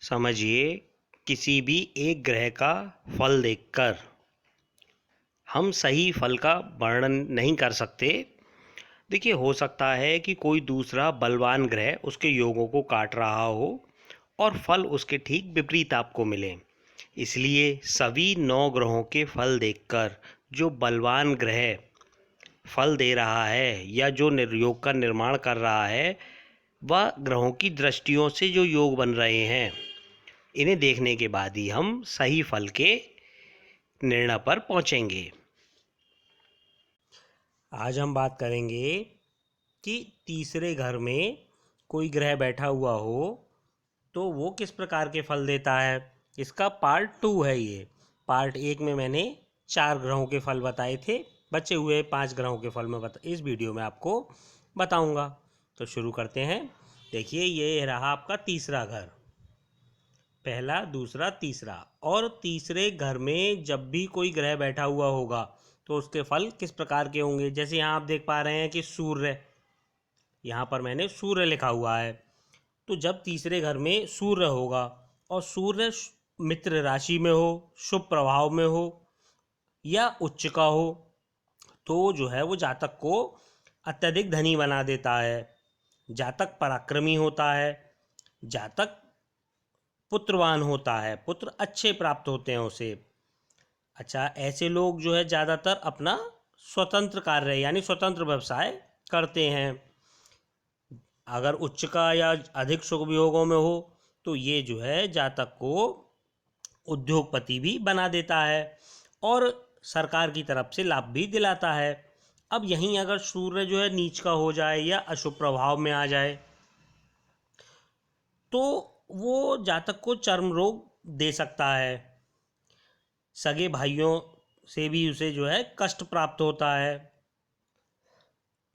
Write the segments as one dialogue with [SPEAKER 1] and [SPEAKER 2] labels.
[SPEAKER 1] समझिए, किसी भी एक ग्रह का फल देखकर हम सही फल का वर्णन नहीं कर सकते। देखिए, हो सकता है कि कोई दूसरा बलवान ग्रह उसके योगों को काट रहा हो और फल उसके ठीक विपरीत आपको मिले। इसलिए सभी 9 ग्रहों के फल देखकर जो बलवान ग्रह फल दे रहा है या जो योग का निर्माण कर रहा है, वह ग्रहों की दृष्टियों से जो योग बन रहे हैं, इन्हें देखने के बाद ही हम सही फल के निर्णय पर पहुंचेंगे। आज हम बात करेंगे कि तीसरे घर में कोई ग्रह बैठा हुआ हो तो वो किस प्रकार के फल देता है। इसका पार्ट 2 है। ये पार्ट 1 में मैंने 4 ग्रहों के फल बताए थे, बचे हुए 5 ग्रहों के फल में इस वीडियो में आपको बताऊंगा। तो शुरू करते हैं। देखिए, ये रहा आपका तीसरा घर, पहला, दूसरा, तीसरा। और तीसरे घर में जब भी कोई ग्रह बैठा हुआ होगा तो उसके फल किस प्रकार के होंगे। जैसे यहाँ आप देख पा रहे हैं कि सूर्य, यहाँ पर मैंने सूर्य लिखा हुआ है। तो जब तीसरे घर में सूर्य होगा और सूर्य मित्र राशि में हो, शुभ प्रभाव में हो या उच्च का हो, तो जो है वो जातक को अत्यधिक धनी बना देता है। जातक पराक्रमी होता है, जातक पुत्रवान होता है, पुत्र अच्छे प्राप्त होते हैं उसे। अच्छा, ऐसे लोग जो है ज़्यादातर अपना स्वतंत्र कार्य यानी स्वतंत्र व्यवसाय करते हैं। अगर उच्च का या अधिक शुभ योगों में हो तो ये जो है जातक को उद्योगपति भी बना देता है और सरकार की तरफ से लाभ भी दिलाता है। अब यहीं अगर सूर्य जो है नीच का हो जाए या अशुभ प्रभाव में आ जाए तो वो जातक को चर्म रोग दे सकता है। सगे भाइयों से भी उसे जो है कष्ट प्राप्त होता है।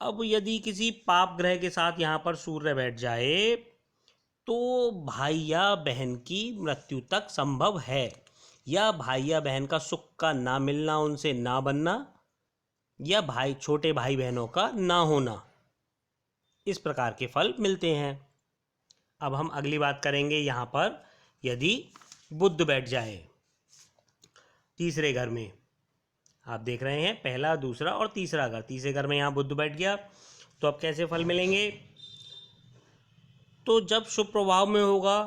[SPEAKER 1] अब यदि किसी पाप ग्रह के साथ यहाँ पर सूर्य बैठ जाए तो भाई या बहन की मृत्यु तक संभव है, या भाई या बहन का सुख का ना मिलना, उनसे ना बनना, या भाई छोटे भाई बहनों का ना होना, इस प्रकार के फल मिलते हैं। अब हम अगली बात करेंगे। यहाँ पर यदि बुध बैठ जाए तीसरे घर में, आप देख रहे हैं पहला, दूसरा और तीसरा घर, तीसरे घर में यहाँ बुध बैठ गया तो अब कैसे फल मिलेंगे। तो जब शुभ प्रभाव में होगा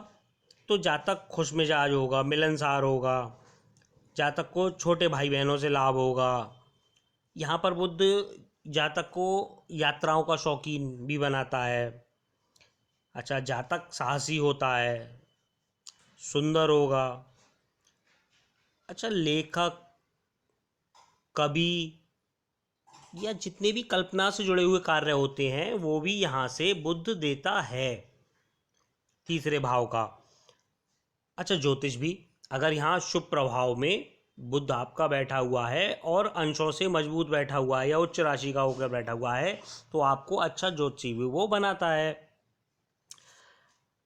[SPEAKER 1] तो जातक खुश मिजाज होगा, मिलनसार होगा, जातक को छोटे भाई बहनों से लाभ होगा। यहाँ पर बुध जातक को यात्राओं का शौकीन भी बनाता है। अच्छा, जातक साहसी होता है, सुंदर होगा। अच्छा, लेखक, कवि या जितने भी कल्पना से जुड़े हुए कार्य होते हैं वो भी यहाँ से बुध देता है, तीसरे भाव का। अच्छा, ज्योतिष भी, अगर यहाँ शुभ प्रभाव में बुध आपका बैठा हुआ है और अंशों से मजबूत बैठा हुआ है या उच्च राशि का होकर बैठा हुआ है तो आपको अच्छा ज्योतिषी भी वो बनाता है।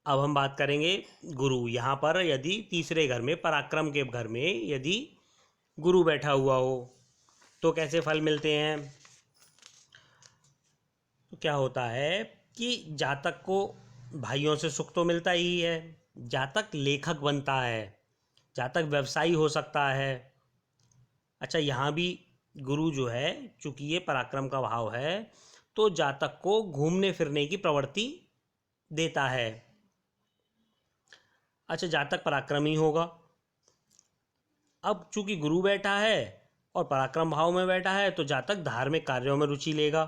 [SPEAKER 1] अब हम बात करेंगे गुरु। यहाँ पर यदि तीसरे घर में, पराक्रम के घर में यदि गुरु बैठा हुआ हो तो कैसे फल मिलते हैं। तो क्या होता है कि जातक को भाइयों से सुख तो मिलता ही है, जातक लेखक बनता है, जातक व्यवसायी हो सकता है। अच्छा, यहाँ भी गुरु जो है, चूंकि ये पराक्रम का भाव है, तो जातक को घूमने फिरने की प्रवृत्ति देता है। अच्छा, जातक पराक्रमी होगा। अब चूंकि गुरु बैठा है और पराक्रम भाव में बैठा है तो जातक धार्मिक कार्यों में रुचि लेगा।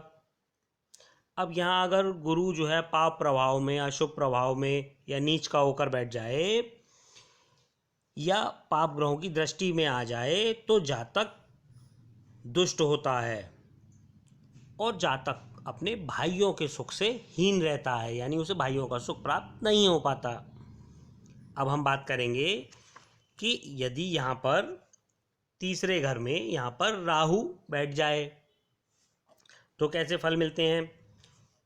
[SPEAKER 1] अब यहाँ अगर गुरु जो है पाप प्रभाव में, अशुभ प्रभाव में या नीच का होकर बैठ जाए या पाप ग्रहों की दृष्टि में आ जाए तो जातक दुष्ट होता है और जातक अपने भाइयों के सुख से हीन रहता है, यानी उसे भाइयों का सुख प्राप्त नहीं हो पाता। अब हम बात करेंगे कि यदि यहाँ पर तीसरे घर में यहाँ पर राहु बैठ जाए तो कैसे फल मिलते हैं।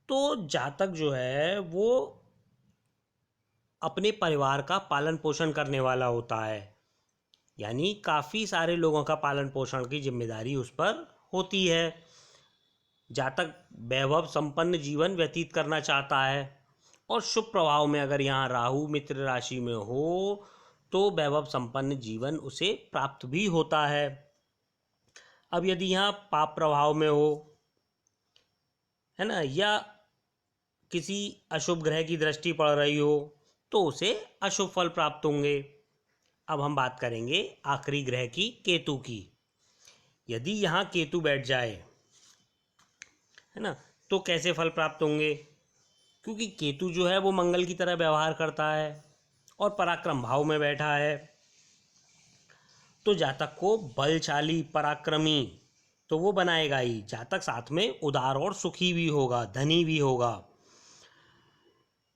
[SPEAKER 1] तो जातक जो है वो अपने परिवार का पालन पोषण करने वाला होता है, यानी काफ़ी सारे लोगों का पालन पोषण की जिम्मेदारी उस पर होती है। जातक वैभव संपन्न जीवन व्यतीत करना चाहता है और शुभ प्रभाव में अगर यहाँ राहु मित्र राशि में हो तो वैभव संपन्न जीवन उसे प्राप्त भी होता है। अब यदि यहाँ पाप प्रभाव में हो, है ना, या किसी अशुभ ग्रह की दृष्टि पड़ रही हो तो उसे अशुभ फल प्राप्त होंगे। अब हम बात करेंगे आखिरी ग्रह की, केतु की। यदि यहाँ केतु बैठ जाए, है ना, तो कैसे फल प्राप्त होंगे? क्योंकि केतु जो है वो मंगल की तरह व्यवहार करता है और पराक्रम भाव में बैठा है, तो जातक को बलशाली पराक्रमी तो वो बनाएगा ही, जातक साथ में उदार और सुखी भी होगा, धनी भी होगा।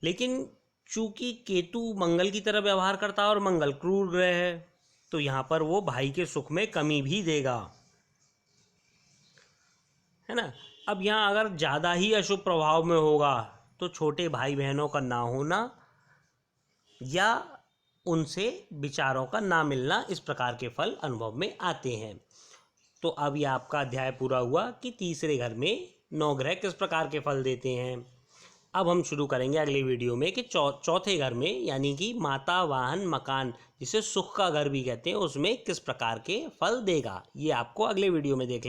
[SPEAKER 1] लेकिन चूंकि केतु मंगल की तरह व्यवहार करता है और मंगल क्रूर ग्रह है, तो यहाँ पर वो भाई के सुख में कमी भी देगा, है ना। अब यहाँ अगर ज़्यादा ही अशुभ प्रभाव में होगा तो छोटे भाई बहनों का ना होना या उनसे विचारों का ना मिलना, इस प्रकार के फल अनुभव में आते हैं। तो अब ये आपका अध्याय पूरा हुआ कि तीसरे घर में 9 ग्रह किस प्रकार के फल देते हैं। अब हम शुरू करेंगे अगली वीडियो में कि चौथे घर में, यानी कि माता वाहन मकान, जिसे सुख का घर भी कहते हैं, उसमें किस प्रकार के फल देगा। ये आपको अगले वीडियो में देख